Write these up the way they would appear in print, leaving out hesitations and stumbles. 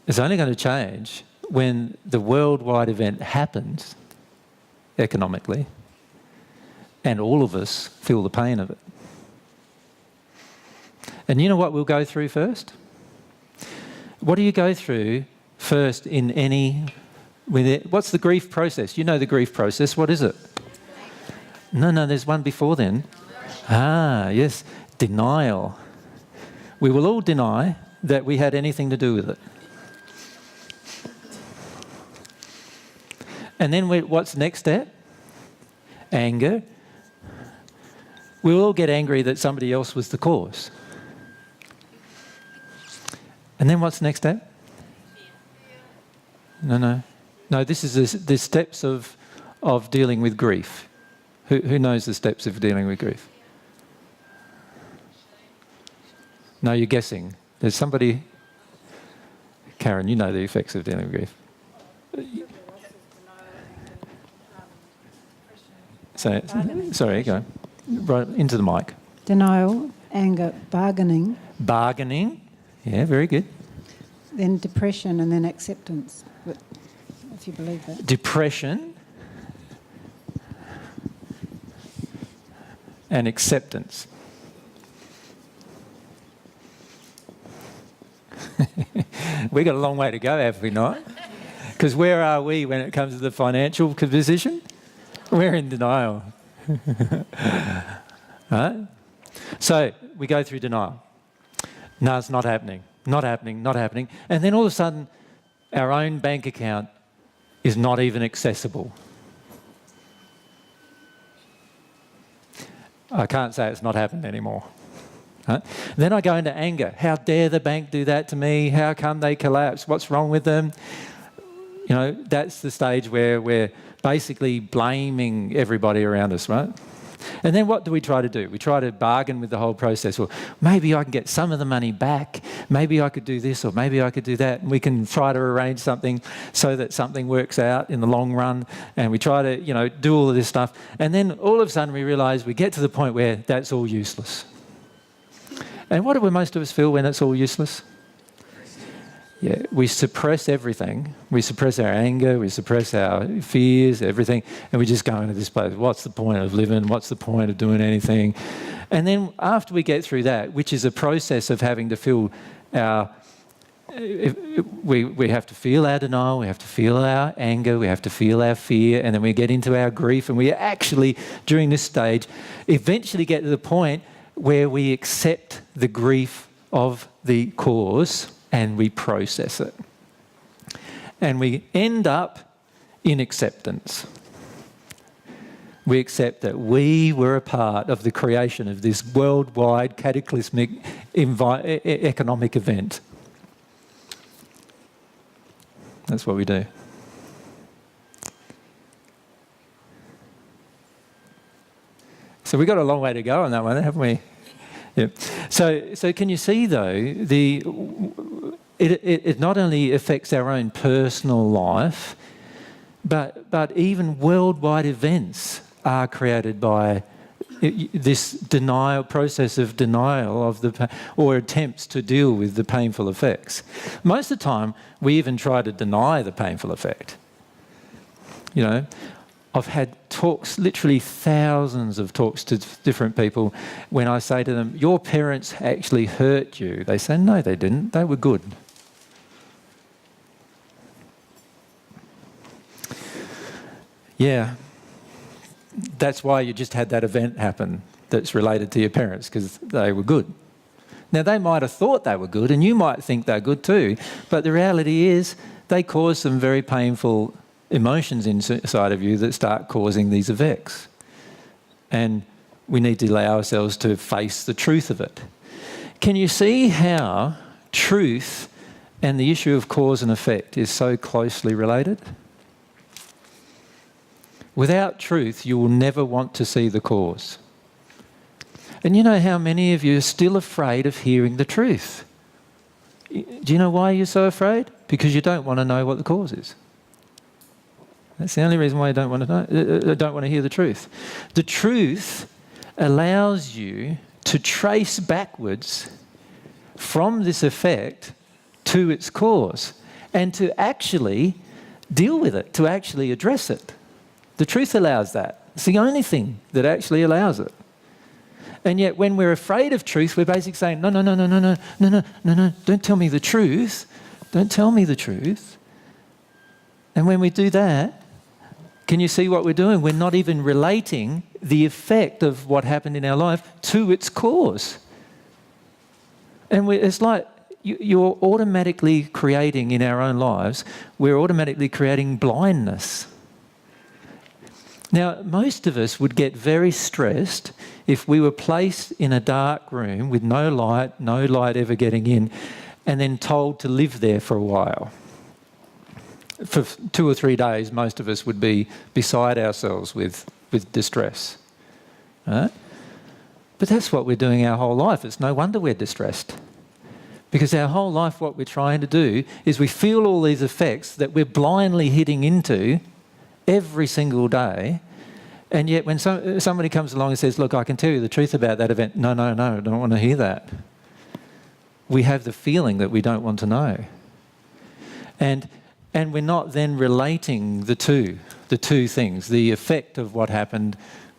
It's only going to change when the worldwide event happens economically and all of us feel the pain of it. And you know what we'll go through first? What do you go through first in any... What's the grief process? You know the grief process. What is it? No, there's one before then. Ah, yes, denial. We will all deny that we had anything to do with it. And then what's the next step? Anger. We'll all get angry that somebody else was the cause. And then what's the next step? No, this is the steps of dealing with grief. Who knows the steps of dealing with grief? No, you're guessing. There's somebody... Karen, you know the effects of dealing with grief. Sorry, go. Right into the mic. Denial, anger, bargaining. Bargaining. Yeah, very good. Then depression and then acceptance, if you believe that. Depression and acceptance. We've got a long way to go, have we not? Because where are we when it comes to the financial position? We're in denial. Right? So we go through denial. No, it's not happening. Not happening, not happening. And then all of a sudden, our own bank account is not even accessible. I can't say it's not happened anymore. Right? Then I go into anger. How dare the bank do that to me? How come they collapse? What's wrong with them? You know, that's the stage where we're basically blaming everybody around us, right? And then what do? We try to bargain with the whole process. Well, maybe I can get some of the money back. Maybe I could do this or maybe I could do that. And we can try to arrange something so that something works out in the long run. And we try to, do all of this stuff. And then all of a sudden we realise we get to the point where that's all useless. And what do most of us feel when it's all useless? Yeah, we suppress everything. We suppress our anger, we suppress our fears, everything, and we just go into this place. What's the point of living? What's the point of doing anything? And then after we get through that, which is a process of having to feel our... We have to feel our denial, we have to feel our anger, we have to feel our fear, and then we get into our grief, and we actually, during this stage, eventually get to the point where we accept the grief of the cause and we process it. And we end up in acceptance. We accept that we were a part of the creation of this worldwide cataclysmic economic event. That's what we do. So we've got a long way to go on that one, haven't we? Yeah. So can you see though, it not only affects our own personal life, but even worldwide events are created by this denial process of denial of or attempts to deal with the painful effects. Most of the time, we even try to deny the painful effect. I've had talks, literally thousands of talks to different people. When I say to them, your parents actually hurt you, they say, no, they didn't. They were good. Yeah. That's why you just had that event happen that's related to your parents, because they were good. Now, they might have thought they were good, and you might think they're good too, but the reality is they caused some very painful emotions inside of you that start causing these effects. And we need to allow ourselves to face the truth of it. Can you see how truth and the issue of cause and effect is so closely related? Without truth, you will never want to see the cause. And you know how many of you are still afraid of hearing the truth? Do you know why you're so afraid? Because you don't want to know what the cause is. That's the only reason why you don't want to hear the truth. The truth allows you to trace backwards from this effect to its cause. and to actually deal with it, to actually address it. The truth allows that. It's the only thing that actually allows it. And yet when we're afraid of truth, we're basically saying, no, don't tell me the truth. Don't tell me the truth. And when we do that, can you see what we're doing? We're not even relating the effect of what happened in our life to its cause. And it's like you're automatically creating in our own lives, we're automatically creating blindness. Now, most of us would get very stressed if we were placed in a dark room with no light ever getting in, and then told to live there for a while. For 2 or 3 days, most of us would be beside ourselves with distress. Right? But that's what we're doing our whole life. It's no wonder we're distressed. Because our whole life, what we're trying to do is we feel all these effects that we're blindly hitting into every single day, and yet when somebody comes along and says, look, I can tell you the truth about that event, no, I don't want to hear that. We have the feeling that we don't want to know. And we're not then relating the two things, the effect of what happened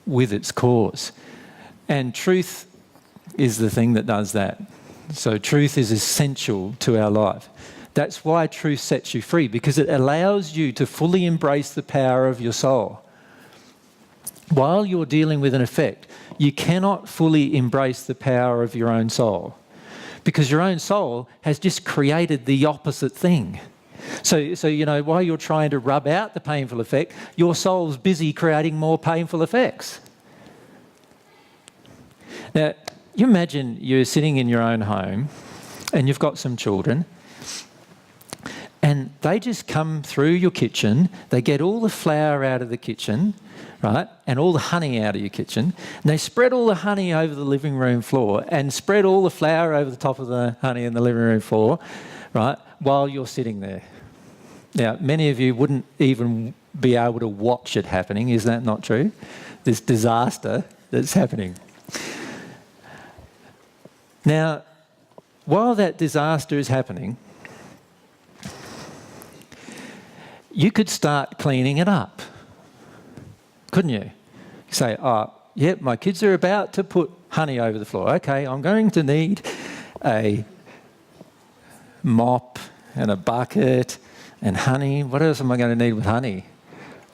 with its cause. And truth is the thing that does that. So truth is essential to our life. That's why truth sets you free, because it allows you to fully embrace the power of your soul. While you're dealing with an effect, you cannot fully embrace the power of your own soul, because your own soul has just created the opposite thing. So you know, while you're trying to rub out the painful effect, your soul's busy creating more painful effects. Now, you imagine you're sitting in your own home and you've got some children, and they just come through your kitchen, they get all the flour out of the kitchen, right, and all the honey out of your kitchen, and they spread all the honey over the living room floor and spread all the flour over the top of the honey in the living room floor, right, while you're sitting there. Now, many of you wouldn't even be able to watch it happening, is that not true? This disaster that's happening. Now, while that disaster is happening, you could start cleaning it up, couldn't you? You say, oh, yep, my kids are about to put honey over the floor. Okay, I'm going to need a mop and a bucket and honey. What else am I going to need with honey?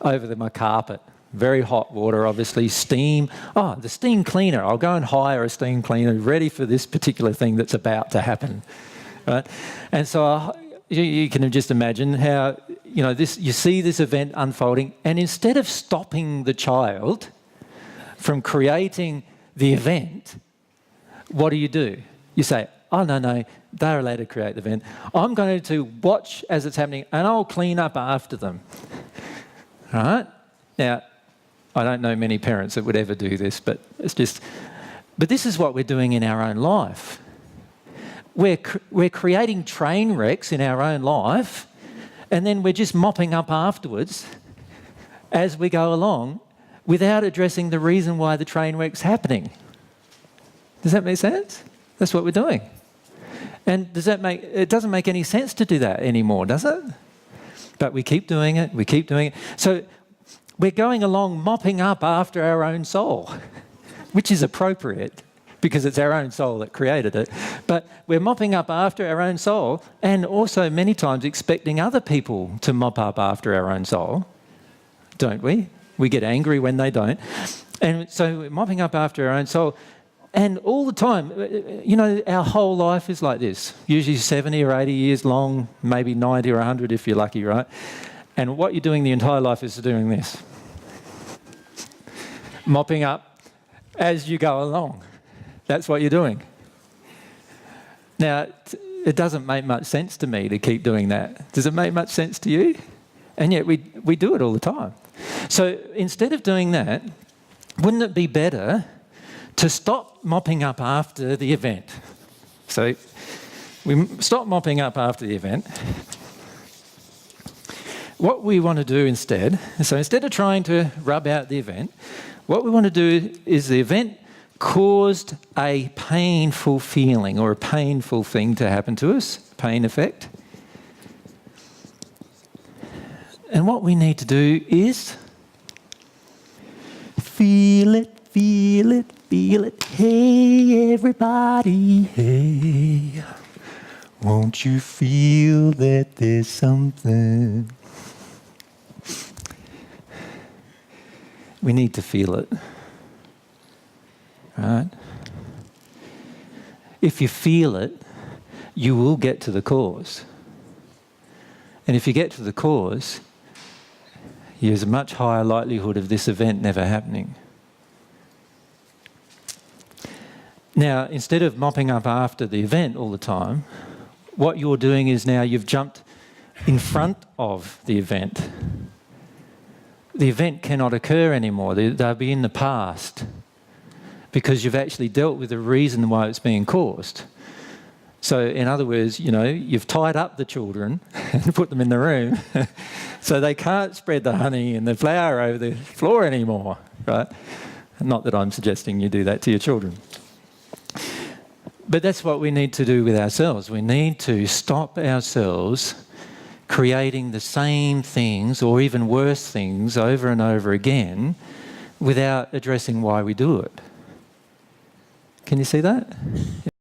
Over my carpet. Very hot water, obviously. Steam. Oh, the steam cleaner. I'll go and hire a steam cleaner ready for this particular thing that's about to happen. Right? And so you can just imagine how, you know, you see this event unfolding, and instead of stopping the child from creating the event, what do? You say, oh, no, they're allowed to create the event. I'm going to watch as it's happening, and I'll clean up after them. All right? Now, I don't know many parents that would ever do this, but this is what we're doing in our own life. We're creating train wrecks in our own life, and then we're just mopping up afterwards as we go along without addressing the reason why the train wreck's happening. Does that make sense? That's what we're doing. And it doesn't make any sense to do that anymore, does it? But we keep doing it, So we're going along mopping up after our own soul, which is appropriate because it's our own soul that created it. But we're mopping up after our own soul, and also many times expecting other people to mop up after our own soul, don't we? We get angry when they don't. And so we're mopping up after our own soul. And all the time, you know, our whole life is like this, usually 70 or 80 years long, maybe 90 or 100 if you're lucky, right? And what you're doing the entire life is doing this. Mopping up as you go along. That's what you're doing. Now, it doesn't make much sense to me to keep doing that. Does it make much sense to you? And yet we do it all the time. So instead of doing that, wouldn't it be better to stop mopping up after the event? So we stop mopping up after the event. What we want to do instead, so instead of trying to rub out the event, what we want to do is the event caused a painful feeling or a painful thing to happen to us, pain effect. And what we need to do is feel it, feel it, feel it. Hey, everybody, hey. Won't you feel that there's something? We need to feel it. Right? If you feel it, you will get to the cause. And if you get to the cause, there's a much higher likelihood of this event never happening. Now, instead of mopping up after the event all the time, what you're doing is now you've jumped in front of the event. The event cannot occur anymore. They'll be in the past because you've actually dealt with the reason why it's being caused. So, in other words, you know, you've tied up the children and put them in the room so they can't spread the honey and the flour over the floor anymore, right? Not that I'm suggesting you do that to your children. But that's what we need to do with ourselves. We need to stop ourselves creating the same things or even worse things over and over again without addressing why we do it. Can you see that?